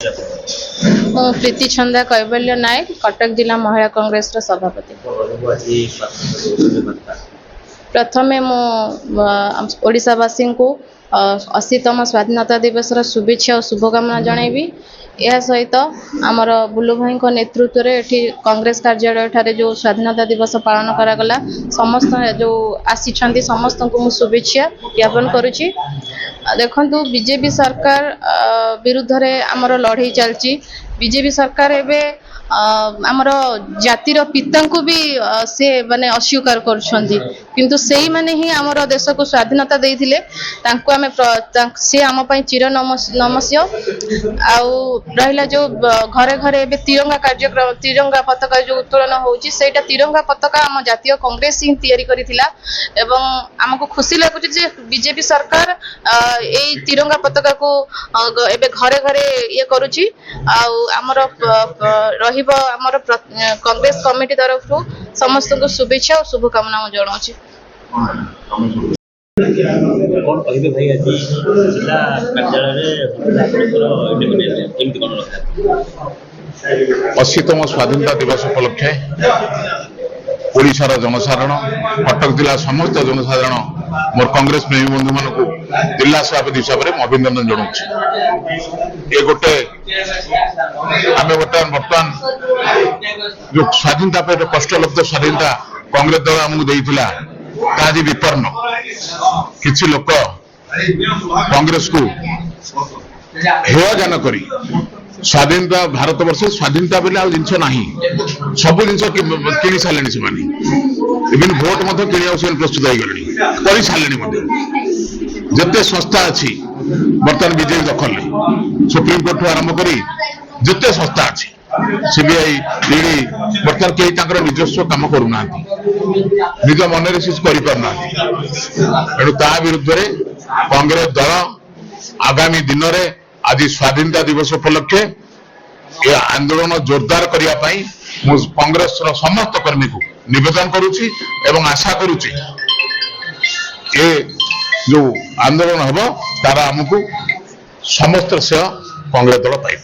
प्रीति छंदा कैवल्य नायक कटक जिला महिला कांग्रेस सभापति। प्रथमे ओडिशावासी को 80तम स्वाधीनता दिवस शुभेच्छा और शुभकामना जनइबी। यह सहित आमर बुलु भाई नेतृत्व में कांग्रेस कार्यालय ठारे जो स्वाधीनता दिवस पालन करागला समस्त जो आसी समस्त को शुभेच्छा ज्ञापन करुच्ची। देखंतु बीजेपी सरकार विरुद्ध रे आमर लड़ाई चलची। बीजेपी सरकार एवं आमर जातिर पिता को भी से माने अस्वीकार करुछंती, किंतु सेही माने ही आमर देश को स्वाधीनता देइथिले तांको आमे से आम पई चिर नमस्य। आउ रहिला जो घरे घरे एबे तिरंगा कार्यक्रम तिरंगा पताका जो उत्तोलन होउची सेटा तिरंगा पताका आम जातीय कांग्रेस ही तैयारी करिथिला एवं हमको खुशी लागुची जे बीजेपी सरकार एई तिरंगा पताका को एबे घरे घरे ये करूची। आउ आमर रहिबो आमर कांग्रेस कमिटी तरफ समस्त को शुभेच्छा और शुभकामना जनाऊँ। कौन कहिबे भाई आज जिला कार्यालय 80तम स्वाधीनता दिवस उपलक्षे ओडिशार जनसाधारण कटक जिला समस्त जनसाधारण मोर कांग्रेस प्रेमी बंधु मान जिला सभापति हिसाब से अभिनंदन जनाऊँ। ये गोटे आम बर्तमान जो स्वाधीनता पर कष्टलब्ध स्वाधीनता कांग्रेस दल आमको देता आज विपन्न किसी लोक कांग्रेस को हेयज्ञान करी स्वाधीनता भारत वर्ष स्वाधीनता बोले आ जिनस ना सब जिन कि सारे से इवन भोट कि प्रस्तुत हो गले कर सारे जिते संस्था अच्छी बर्तमान बीजेपी दखल सुप्रीम कोर्ट आरंभ कर जिते संस्था अच्छी सीबीआई ईडी बर्तमान कई निजस्व कम करूना निज मन से करना तेणु ता विरुद्ध कांग्रेस दल आगामी दिन में आज स्वाधीनता दिवस उपलक्षे ये आंदोलन जोरदार करने कांग्रेस समस्त कर्मी को निवेदन करुच्ची एवं आशा करुच्ची ये जो आंदोलन हम तार आमको समस्त श्रेय कांग्रेस दल पाइब।